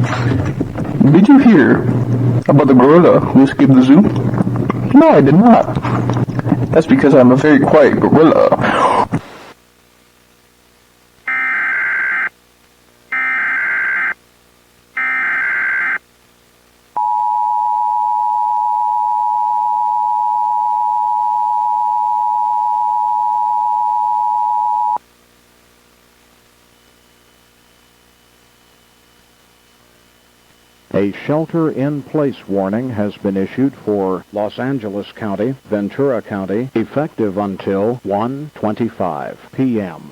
Did you hear about the gorilla who escaped the zoo? No, I did not. That's because I'm a very quiet gorilla. A shelter-in-place warning has been issued for Los Angeles County, Ventura County, effective until 1:25 p.m.